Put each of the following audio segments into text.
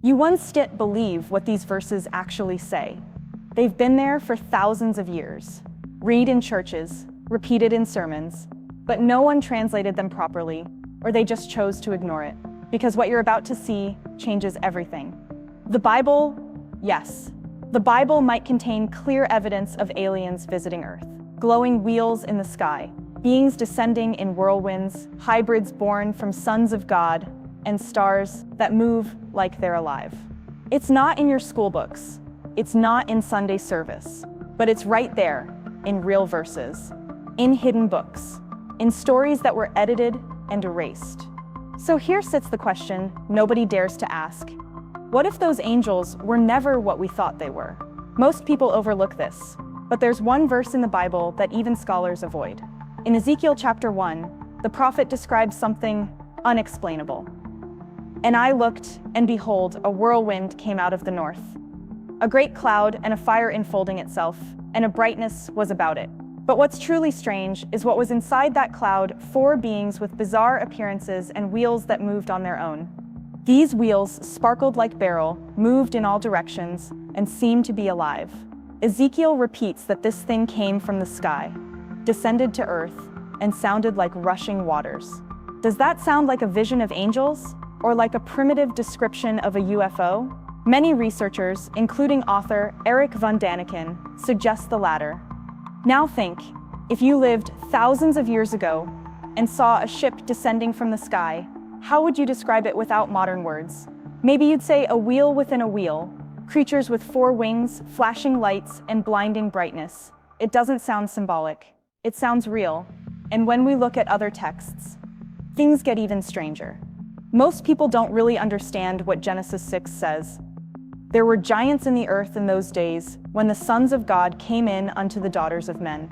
You once didn't believe what these verses actually say. They've been there for thousands of years, read in churches, repeated in sermons, but no one translated them properly, or they just chose to ignore it, because what you're about to see changes everything. The Bible, yes, the Bible might contain clear evidence of aliens visiting Earth, glowing wheels in the sky, beings descending in whirlwinds, hybrids born from sons of God, and stars that move like they're alive. It's not in your school books, it's not in Sunday service, but it's right there, in real verses, in hidden books, in stories that were edited and erased. So here sits the question nobody dares to ask. What if those angels were never what we thought they were? Most people overlook this, but there's one verse in the Bible that even scholars avoid. In Ezekiel chapter 1, the prophet describes something unexplainable. And I looked, and behold, a whirlwind came out of the north. A great cloud and a fire enfolding itself, and a brightness was about it. But what's truly strange is what was inside that cloud, 4 beings with bizarre appearances and wheels that moved on their own. These wheels sparkled like beryl, moved in all directions, and seemed to be alive. Ezekiel repeats that this thing came from the sky, descended to earth, and sounded like rushing waters. Does that sound like a vision of angels? Or like a primitive description of a UFO? Many researchers, including author Eric von Daniken, suggest the latter. Now think, if you lived thousands of years ago and saw a ship descending from the sky, how would you describe it without modern words? Maybe you'd say a wheel within a wheel, creatures with 4 wings, flashing lights, and blinding brightness. It doesn't sound symbolic. It sounds real. And when we look at other texts, things get even stranger. Most people don't really understand what Genesis 6 says. There were giants in the earth in those days when the sons of God came in unto the daughters of men.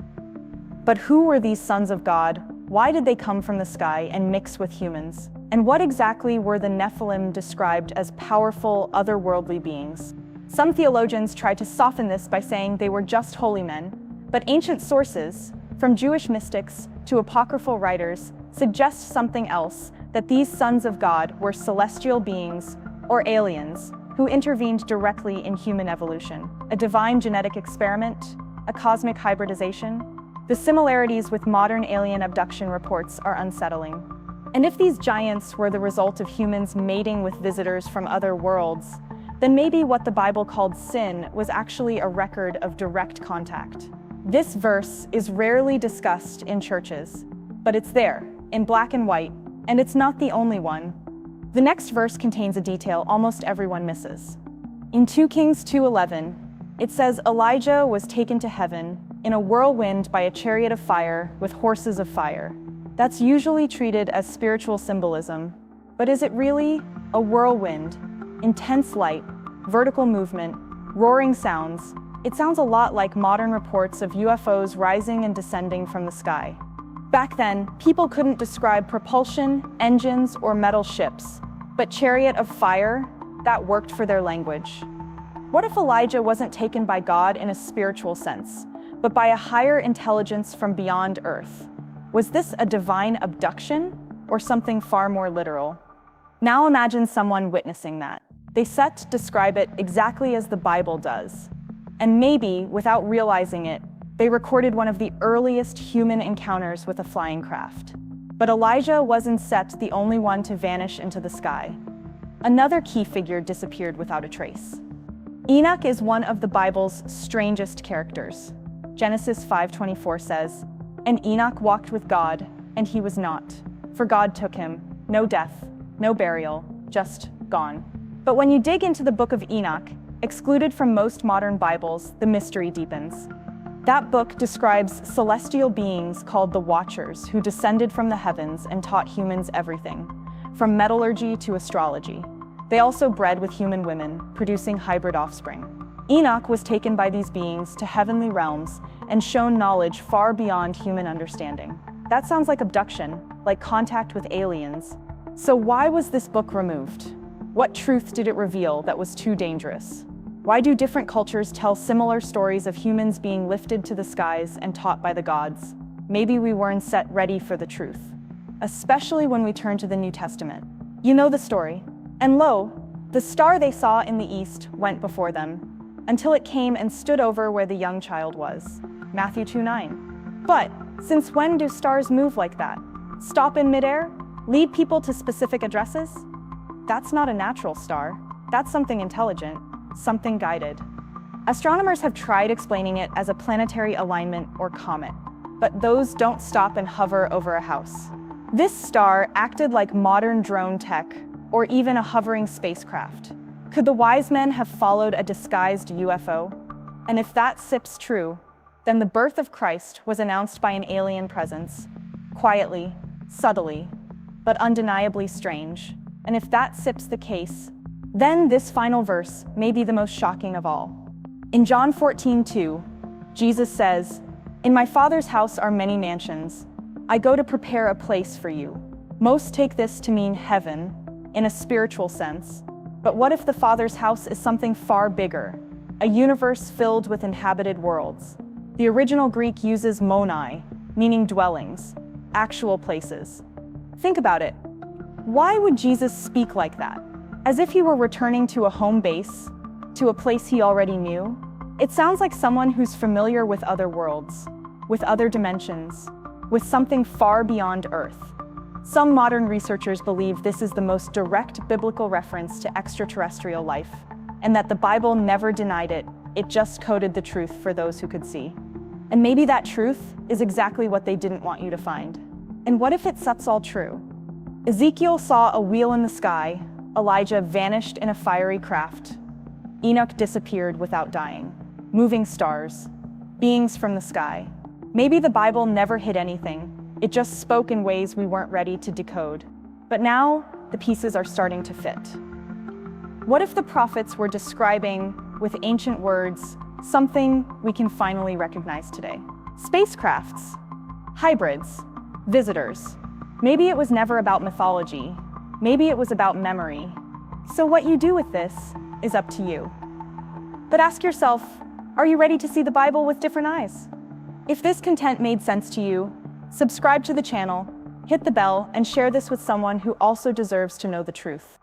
But who were these sons of God? Why did they come from the sky and mix with humans? And what exactly were the Nephilim described as powerful, otherworldly beings? Some theologians try to soften this by saying they were just holy men, but ancient sources, from Jewish mystics to apocryphal writers, suggest something else, that these sons of God were celestial beings, or aliens, who intervened directly in human evolution. A divine genetic experiment, a cosmic hybridization. The similarities with modern alien abduction reports are unsettling. And if these giants were the result of humans mating with visitors from other worlds, then maybe what the Bible called sin was actually a record of direct contact. This verse is rarely discussed in churches, but it's there, in black and white, and it's not the only one. The next verse contains a detail almost everyone misses. In 2 Kings 2:11, it says Elijah was taken to heaven in a whirlwind by a chariot of fire with horses of fire. That's usually treated as spiritual symbolism, but is it really a whirlwind? Intense light, vertical movement, roaring sounds. It sounds a lot like modern reports of UFOs rising and descending from the sky. Back then, people couldn't describe propulsion, engines, or metal ships, but chariot of fire, that worked for their language. What if Elijah wasn't taken by God in a spiritual sense, but by a higher intelligence from beyond Earth? Was this a divine abduction, or something far more literal? Now imagine someone witnessing that. They set to describe it exactly as the Bible does. And maybe, without realizing it, they recorded one of the earliest human encounters with a flying craft. But Elijah wasn't set the only one to vanish into the sky. Another key figure disappeared without a trace. Enoch is one of the Bible's strangest characters. Genesis 5:24 says, "And Enoch walked with God, and he was not, for God took him. No death, no burial, just gone." But when you dig into the book of Enoch, excluded from most modern Bibles, the mystery deepens. That book describes celestial beings called the Watchers who descended from the heavens and taught humans everything, from metallurgy to astrology. They also bred with human women, producing hybrid offspring. Enoch was taken by these beings to heavenly realms and shown knowledge far beyond human understanding. That sounds like abduction, like contact with aliens. So why was this book removed? What truth did it reveal that was too dangerous? Why do different cultures tell similar stories of humans being lifted to the skies and taught by the gods? Maybe we weren't set ready for the truth, especially when we turn to the New Testament. You know the story. And lo, The star they saw in the east went before them, until it came and stood over where the young child was. Matthew 2:9. But since when do stars move like that? Stop in midair? Lead people to specific addresses? That's not a natural star. That's something intelligent, something guided. Astronomers have tried explaining it as a planetary alignment or comet, but those don't stop and hover over a house. This star acted like modern drone tech, or even a hovering spacecraft. Could the wise men have followed a disguised UFO? And if that sip's true, then the birth of Christ was announced by an alien presence, quietly, subtly, but undeniably strange. And if that sip's the case, then this final verse may be the most shocking of all. In John 14:2, Jesus says, "In my Father's house are many mansions. I go to prepare a place for you." Most take this to mean heaven, in a spiritual sense. But what if the Father's house is something far bigger, a universe filled with inhabited worlds? The original Greek uses monai, meaning dwellings, actual places. Think about it. Why would Jesus speak like that? As if he were returning to a home base, to a place he already knew? It sounds like someone who's familiar with other worlds, with other dimensions, with something far beyond Earth. Some modern researchers believe this is the most direct biblical reference to extraterrestrial life, and that the Bible never denied it, it just coded the truth for those who could see. And maybe that truth is exactly what they didn't want you to find. And what if it's all true? Ezekiel saw a wheel in the sky, Elijah vanished in a fiery craft, Enoch disappeared without dying. Moving stars, beings from the sky. Maybe the Bible never hid anything, it just spoke in ways we weren't ready to decode. But now, the pieces are starting to fit. What if the prophets were describing, with ancient words, something we can finally recognize today? Spacecrafts, hybrids, visitors. Maybe it was never about mythology. Maybe it was about memory. So what you do with this is up to you. But ask yourself, are you ready to see the Bible with different eyes? If this content made sense to you, subscribe to the channel, hit the bell, and share this with someone who also deserves to know the truth.